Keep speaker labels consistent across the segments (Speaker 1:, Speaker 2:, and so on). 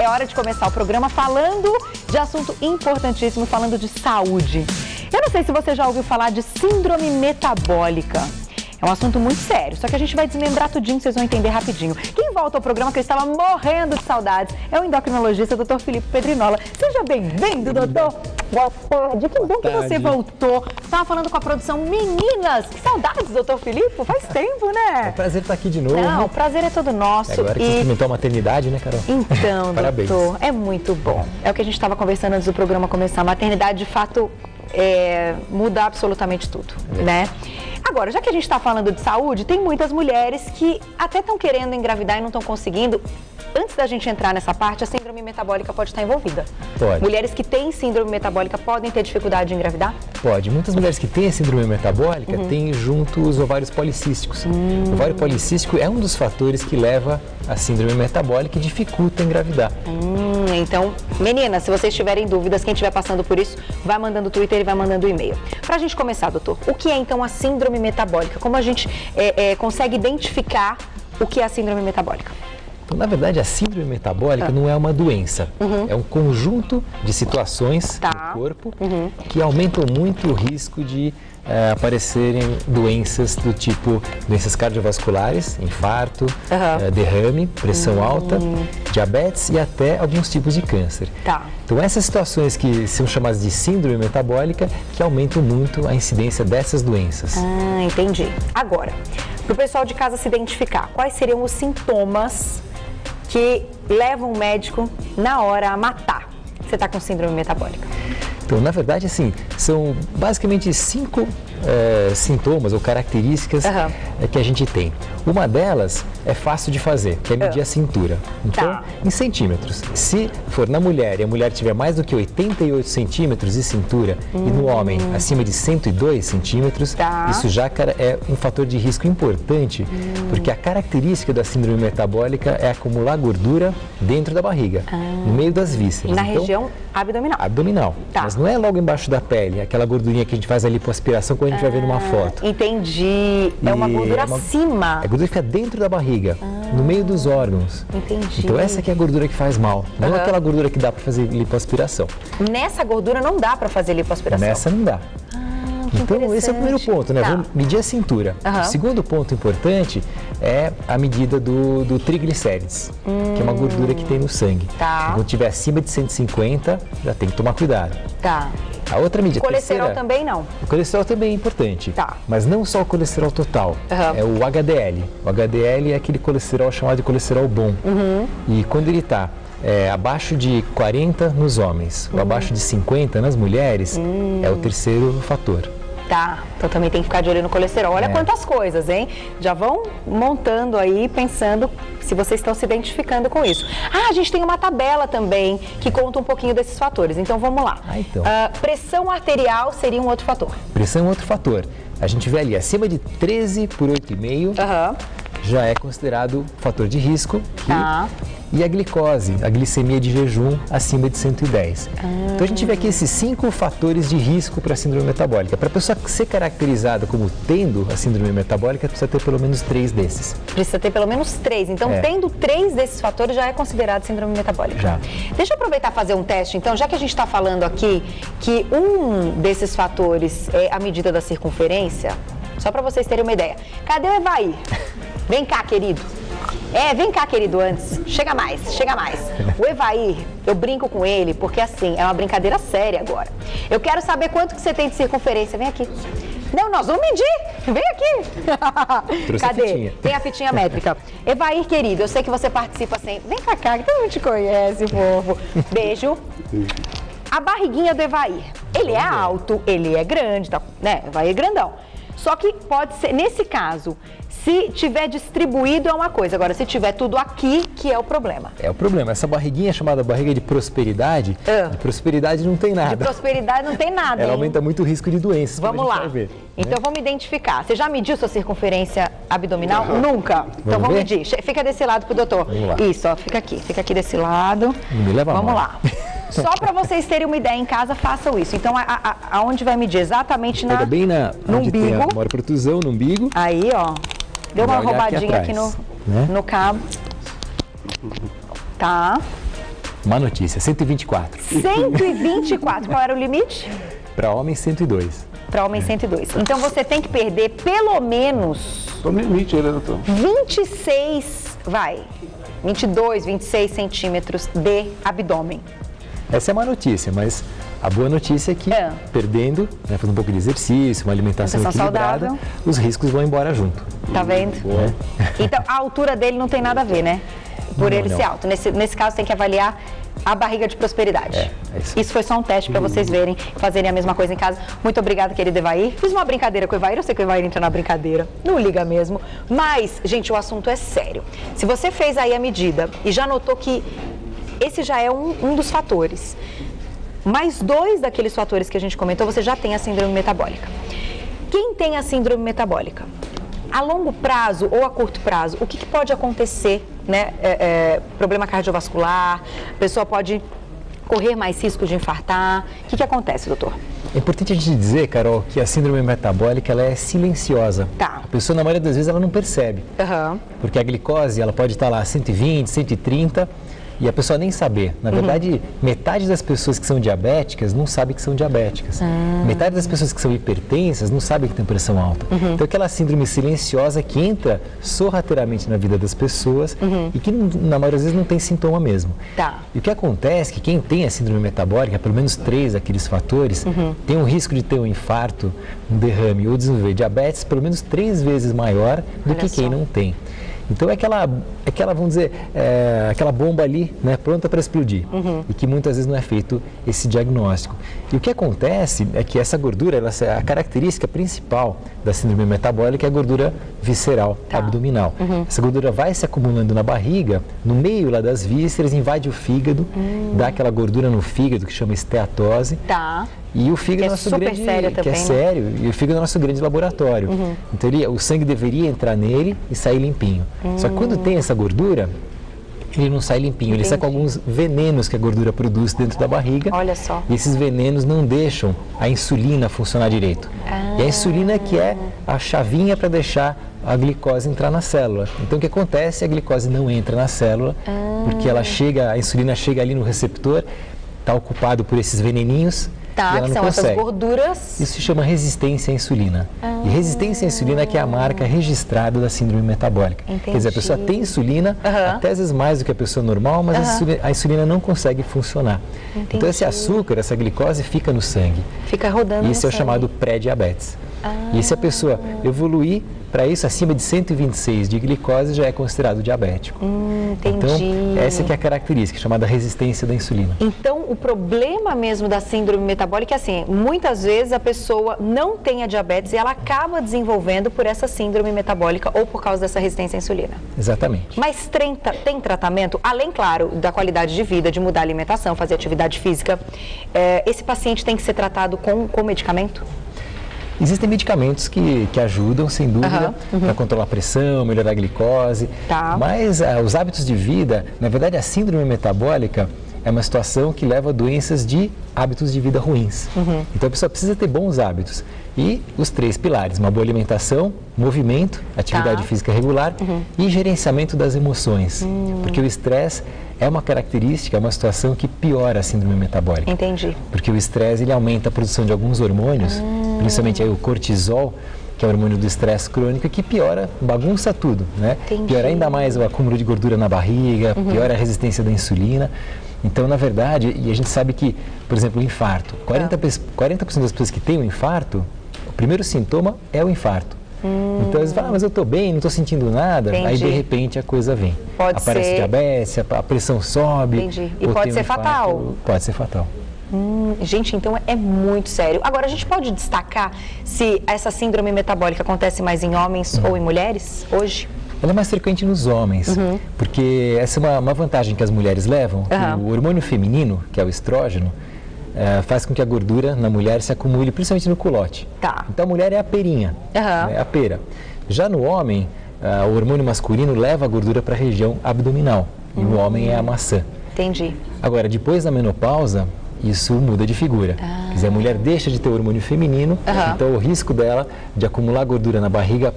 Speaker 1: é hora de começar o programa falando de assunto importantíssimo, falando de saúde. Eu não sei se você já ouviu falar de síndrome metabólica. É um assunto muito sério, só que a gente vai desmembrar tudinho, vocês vão entender rapidinho. Quem volta ao programa que eu estava morrendo de saudades é o endocrinologista, Dr. Felipe Pedrinola. Seja bem-vindo, doutor. Boa tarde, que bom que você voltou. Estava falando com a produção. Meninas, que saudades, doutor Felipe, faz tempo, né?
Speaker 2: É um prazer estar aqui de novo.
Speaker 1: Não, o prazer é todo nosso.
Speaker 2: Agora que você experimentou a maternidade, né, Carol?
Speaker 1: Então,
Speaker 2: Parabéns.
Speaker 1: doutor, é muito bom. É o que a gente estava conversando antes do programa começar. A maternidade, de fato, muda absolutamente tudo, né? Agora, já que a gente está falando de saúde, tem muitas mulheres que até estão querendo engravidar e não estão conseguindo. Antes da gente entrar nessa parte, a síndrome metabólica pode estar envolvida.
Speaker 2: Pode.
Speaker 1: Mulheres que têm síndrome metabólica podem ter dificuldade de engravidar?
Speaker 2: Pode. Muitas mulheres que têm a síndrome metabólica têm junto os ovários policísticos. O ovário policístico é um dos fatores que leva à síndrome metabólica e dificulta engravidar.
Speaker 1: Então, meninas, se vocês tiverem dúvidas, quem estiver passando por isso, vai mandando o Twitter e vai mandando o e-mail. Pra gente começar, doutor, o que é então a síndrome metabólica? Como a gente consegue identificar o que é a síndrome metabólica?
Speaker 2: Então, na verdade, a síndrome metabólica não é uma doença. É um conjunto de situações no corpo que aumentam muito o risco de aparecerem doenças do tipo doenças cardiovasculares, infarto, derrame, pressão alta, diabetes e até alguns tipos de câncer. Então, essas situações que são chamadas de síndrome metabólica que aumentam muito a incidência dessas doenças.
Speaker 1: Entendi. Agora, para o pessoal de casa se identificar, quais seriam os sintomas que levam o médico na hora a matar? Você está com síndrome metabólica.
Speaker 2: Então, na verdade, assim, são basicamente 5 sintomas ou características que a gente tem. Uma delas é fácil de fazer, que é medir a cintura. Então, em centímetros. Se for na mulher e a mulher tiver mais do que 88 centímetros de cintura e no homem acima de 102 centímetros, isso já é um fator de risco importante, porque a característica da síndrome metabólica é acumular gordura dentro da barriga, no meio das vísceras.
Speaker 1: Na região abdominal.
Speaker 2: Abdominal. Mas não é logo embaixo da pele, aquela gordurinha que a gente faz ali por aspiração, como a gente vai ver numa foto.
Speaker 1: Entendi. É uma gordura acima.
Speaker 2: A gordura fica dentro da barriga, no meio dos órgãos.
Speaker 1: Entendi.
Speaker 2: Então essa aqui é a gordura que faz mal, não é aquela gordura que dá para fazer lipoaspiração.
Speaker 1: Nessa gordura não dá para fazer lipoaspiração?
Speaker 2: Nessa não dá. Então, esse é o primeiro ponto, né? Vamos medir a cintura. O segundo ponto importante é a medida do triglicérides, que é uma gordura que tem no sangue. Quando estiver acima de 150, já tem que tomar cuidado. A outra medida,
Speaker 1: colesterol também não?
Speaker 2: O colesterol também é importante, mas não só o colesterol total, é o HDL. O HDL é aquele colesterol chamado de colesterol bom. E quando ele está abaixo de 40 nos homens ou abaixo de 50 nas mulheres, é o terceiro fator.
Speaker 1: Então também tem que ficar de olho no colesterol. Olha quantas coisas, hein? Já vão montando aí, pensando se vocês estão se identificando com isso. A gente tem uma tabela também que conta um pouquinho desses fatores. Então vamos lá. Pressão arterial seria um outro fator.
Speaker 2: Pressão é um outro fator. A gente vê ali acima de 13 por 8,5 já é considerado fator de risco. E a glicose, a glicemia de jejum acima de 110. Então a gente vê aqui esses 5 fatores de risco para a síndrome metabólica. Para a pessoa ser caracterizada como tendo a síndrome metabólica, precisa ter pelo menos 3 desses. Precisa ter pelo menos 3.
Speaker 1: Então, tendo 3 desses fatores, já é considerado síndrome metabólica.
Speaker 2: Já.
Speaker 1: Deixa eu aproveitar e fazer um teste, então, já que a gente está falando aqui que um desses fatores é a medida da circunferência, só para vocês terem uma ideia. Cadê o Evair? Vem cá, querido. Vem cá, querido, antes. Chega mais. O Evair, eu brinco com ele, porque assim, é uma brincadeira séria agora. Eu quero saber quanto que você tem de circunferência. Vem aqui. Não, nós vamos medir. Vem aqui.
Speaker 2: Cadê?
Speaker 1: A fitinha. Tem a fitinha métrica. Evair, querido, eu sei que você participa sempre. Vem pra cá, que todo mundo te conhece, fofo. Beijo. A barriguinha do Evair. Ele é alto, ele é grande, né? Evair é grandão. Só que pode ser, nesse caso, se tiver distribuído é uma coisa, agora se tiver tudo aqui que é o problema.
Speaker 2: É o problema, essa barriguinha chamada barriga de prosperidade, de prosperidade não tem nada.
Speaker 1: De prosperidade não tem nada,
Speaker 2: Ela aumenta muito o risco de doenças.
Speaker 1: Vamos lá, ver, então vamos identificar. Você já mediu sua circunferência abdominal? Nunca. Então vamos medir. Fica desse lado pro doutor.
Speaker 2: Vamos lá.
Speaker 1: Isso, ó, fica aqui desse lado.
Speaker 2: Não me leva
Speaker 1: vamos
Speaker 2: mal.
Speaker 1: lá. Só para vocês terem uma ideia em casa, façam isso. Então, aonde vai medir? Exatamente
Speaker 2: Pega bem
Speaker 1: no
Speaker 2: onde
Speaker 1: umbigo.
Speaker 2: Tem a maior protusão no umbigo.
Speaker 1: Aí, ó. Deu uma roubadinha aqui no cabo. Tá.
Speaker 2: Má notícia, 124.
Speaker 1: 124, qual era o limite?
Speaker 2: Para homem, 102.
Speaker 1: Para homem, 102. Então você tem que perder pelo menos...
Speaker 3: Tô no limite, né, doutor?
Speaker 1: 22, 26 centímetros de abdômen.
Speaker 2: Essa é a má notícia, mas a boa notícia é que perdendo, né, fazendo um pouco de exercício, uma alimentação equilibrada, saudável, os riscos vão embora junto.
Speaker 1: Tá vendo? Então a altura dele não tem nada a ver, né? Por ele ser alto. Nesse caso tem que avaliar a barriga de prosperidade. Isso foi só um teste para vocês verem, fazerem a mesma coisa em casa. Muito obrigada, querido Evair. Fiz uma brincadeira com o Evair, eu sei que o Evair entra na brincadeira, não liga mesmo. Mas, gente, o assunto é sério. Se você fez aí a medida e já notou que esse já é um dos fatores, mais 2 daqueles fatores que a gente comentou, você já tem a síndrome metabólica. Quem tem a síndrome metabólica? A longo prazo ou a curto prazo, o que pode acontecer, né? Problema cardiovascular, a pessoa pode correr mais risco de infartar. O que acontece, doutor?
Speaker 2: É importante a gente dizer, Carol, que a síndrome metabólica ela é silenciosa.
Speaker 1: Tá.
Speaker 2: A pessoa, na maioria das vezes, ela não percebe. Porque a glicose, ela pode estar lá 120, 130... e a pessoa nem saber. Na verdade, metade das pessoas que são diabéticas não sabe que são diabéticas. Metade das pessoas que são hipertensas não sabe que tem pressão alta. Então, aquela síndrome silenciosa que entra sorrateiramente na vida das pessoas e que, na maioria das vezes, não tem sintoma mesmo.
Speaker 1: Tá.
Speaker 2: E o que acontece é que quem tem a síndrome metabólica, pelo menos 3 daqueles fatores, tem um risco de ter um infarto, um derrame ou desenvolver diabetes pelo menos 3 vezes maior do que quem não tem. Então é aquela vamos dizer, aquela bomba ali, né, pronta para explodir. E que muitas vezes não é feito esse diagnóstico. E o que acontece é que essa gordura, a característica principal da síndrome metabólica é a gordura visceral, abdominal. Essa gordura vai se acumulando na barriga, no meio lá das vísceras, invade o fígado, dá aquela gordura no fígado que chama esteatose. E o fígado é nosso grande, que é sério, e o fígado é nosso grande laboratório. Então o sangue deveria entrar nele e sair limpinho. Só que quando tem essa gordura, ele não sai limpinho, ele sai com alguns venenos que a gordura produz dentro da barriga.
Speaker 1: Olha só.
Speaker 2: E esses venenos não deixam a insulina funcionar direito. E a insulina que é a chavinha para deixar a glicose entrar na célula. Então o que acontece? A glicose não entra na célula, porque a insulina chega ali no receptor, está ocupado por esses veneninhos.
Speaker 1: Tá, que são essas gorduras.
Speaker 2: Isso se chama resistência à insulina. E resistência à insulina é que é a marca registrada da síndrome metabólica. Quer dizer, a pessoa tem insulina, até às vezes mais do que a pessoa normal, mas a insulina não consegue funcionar. Então esse açúcar, essa glicose fica no sangue.
Speaker 1: Fica rodando.
Speaker 2: E isso é o chamado pré-diabetes. E se a pessoa evoluir para isso, acima de 126 de glicose, já é considerado diabético. Então, essa que é a característica, chamada resistência da insulina.
Speaker 1: Então, o problema mesmo da síndrome metabólica é assim, muitas vezes a pessoa não tem a diabetes e ela acaba desenvolvendo por essa síndrome metabólica ou por causa dessa resistência à insulina.
Speaker 2: Exatamente.
Speaker 1: Mas tem tratamento, além, claro, da qualidade de vida, de mudar a alimentação, fazer atividade física, esse paciente tem que ser tratado com medicamento?
Speaker 2: Existem medicamentos que ajudam, sem dúvida, para controlar a pressão, melhorar a glicose, mas os hábitos de vida, na verdade a síndrome metabólica é uma situação que leva a doenças de hábitos de vida ruins. Então a pessoa precisa ter bons hábitos. E os 3 pilares, uma boa alimentação, movimento, atividade física regular e gerenciamento das emoções. Porque o estresse é uma característica, é uma situação que piora a síndrome metabólica.
Speaker 1: Entendi.
Speaker 2: Porque o estresse ele aumenta a produção de alguns hormônios, principalmente aí o cortisol, que é o hormônio do estresse crônico, que piora, bagunça tudo, né? Piora ainda mais o acúmulo de gordura na barriga, piora a resistência da insulina. Então, na verdade, e a gente sabe que, por exemplo, o infarto, 40% das pessoas que têm um infarto, o primeiro sintoma é o infarto. Então eles falam, mas eu estou bem, não estou sentindo nada. Aí de repente a coisa vem. Aparece diabetes, a pressão sobe.
Speaker 1: E pode ser fatal.
Speaker 2: Pode ser fatal.
Speaker 1: Gente, então é muito sério. Agora, a gente pode destacar se essa síndrome metabólica acontece mais em homens ou em mulheres hoje?
Speaker 2: Ela é mais frequente nos homens, porque essa é uma vantagem que as mulheres levam. O hormônio feminino, que é o estrógeno, faz com que a gordura na mulher se acumule, principalmente no culote. Então a mulher é a perinha, é a pera. Já no homem, o hormônio masculino leva a gordura para a região abdominal e o homem é a maçã.
Speaker 1: Entendi.
Speaker 2: Agora, depois da menopausa, isso muda de figura. Quer dizer, a mulher deixa de ter o hormônio feminino, então o risco dela de acumular gordura na barriga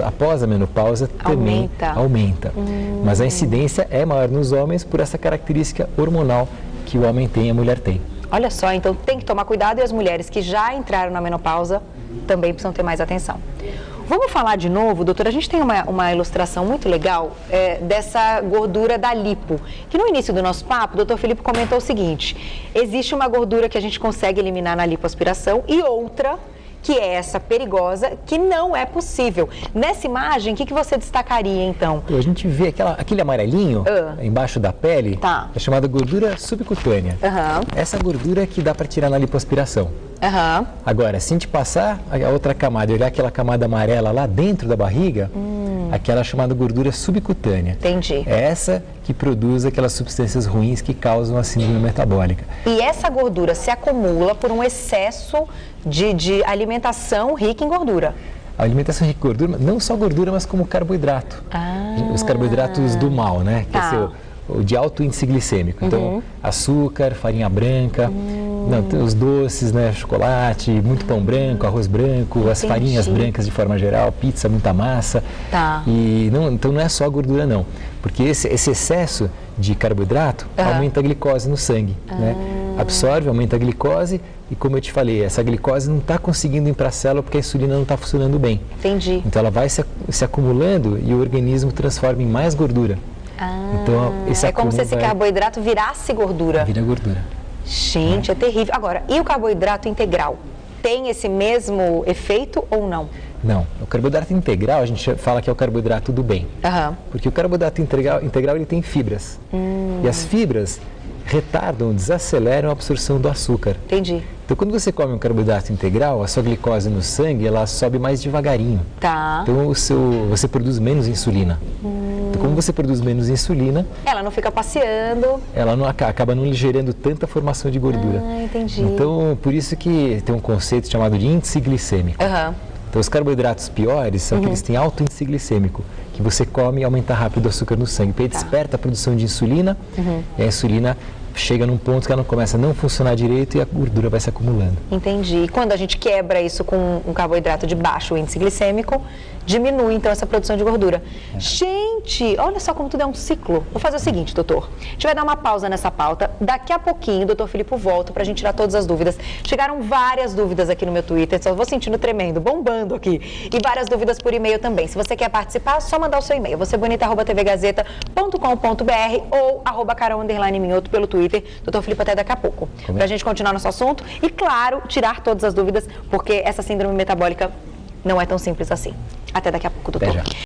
Speaker 2: após a menopausa também aumenta. Mas a incidência é maior nos homens por essa característica hormonal que o homem tem e a mulher tem.
Speaker 1: Olha só, então tem que tomar cuidado e as mulheres que já entraram na menopausa também precisam ter mais atenção. Vamos falar de novo, doutora, a gente tem uma ilustração muito legal dessa gordura da lipo, que no início do nosso papo, o doutor Felipe comentou o seguinte: existe uma gordura que a gente consegue eliminar na lipoaspiração e outra, que é essa perigosa, que não é possível. Nessa imagem, o que você destacaria, então?
Speaker 2: A gente vê aquele amarelinho embaixo da pele, é chamada gordura subcutânea. Essa gordura que dá para tirar na lipoaspiração. Agora, se a gente passar a outra camada e olhar aquela camada amarela lá dentro da barriga, aquela é chamada gordura subcutânea.
Speaker 1: Entendi.
Speaker 2: É essa que produz aquelas substâncias ruins que causam a síndrome metabólica.
Speaker 1: E essa gordura se acumula por um excesso de alimentação rica em gordura.
Speaker 2: A alimentação rica em gordura, não só gordura, mas como carboidrato. Os carboidratos do mal, né? Que é o de alto índice glicêmico. Então, açúcar, farinha branca, os doces, né? Chocolate, muito pão branco, arroz branco, as farinhas brancas de forma geral, pizza, muita massa. E então não é só a gordura não, porque esse excesso de carboidrato aumenta a glicose no sangue, né? Absorve, aumenta a glicose e, como eu te falei, essa glicose não está conseguindo ir para a célula porque a insulina não está funcionando bem.
Speaker 1: Entendi.
Speaker 2: Então ela vai se acumulando e o organismo transforma em mais gordura. Então,
Speaker 1: é como se esse carboidrato virasse gordura.
Speaker 2: Vira gordura.
Speaker 1: Gente, é terrível. Agora, e o carboidrato integral? Tem esse mesmo efeito ou não?
Speaker 2: Não. O carboidrato integral, a gente fala que é o carboidrato do bem. Porque o carboidrato integral ele tem fibras. E as fibras retardam, desaceleram a absorção do açúcar.
Speaker 1: Entendi.
Speaker 2: Então, quando você come um carboidrato integral, a sua glicose no sangue, ela sobe mais devagarinho. Então, você produz menos insulina. Então, como você produz menos insulina...
Speaker 1: ela não fica passeando.
Speaker 2: Ela não acaba não gerando tanta formação de gordura.
Speaker 1: Entendi.
Speaker 2: Então, por isso que tem um conceito chamado de índice glicêmico. Então, os carboidratos piores são aqueles que têm alto índice glicêmico, que você come e aumenta rápido o açúcar no sangue. Porque aí desperta a produção de insulina e a insulina chega num ponto que ela começa a não funcionar direito e a gordura vai se acumulando.
Speaker 1: Entendi. E quando a gente quebra isso com um carboidrato de baixo índice glicêmico, diminui então essa produção de gordura. Gente, olha só como tudo é um ciclo. Vou fazer o seguinte, doutor. A gente vai dar uma pausa nessa pauta. Daqui a pouquinho o doutor Filipe volta pra gente tirar todas as dúvidas. Chegaram várias dúvidas aqui no meu Twitter, só vou sentindo tremendo, bombando aqui. E várias dúvidas por e-mail também. Se você quer participar, é só mandar o seu e-mail. vocebonita@tvgazeta.com.br ou @carol_minhoto pelo Twitter. Doutor Filipe, até daqui a pouco. Pra gente continuar nosso assunto e, claro, tirar todas as dúvidas, porque essa síndrome metabólica não é tão simples assim. Até daqui a pouco, doutor.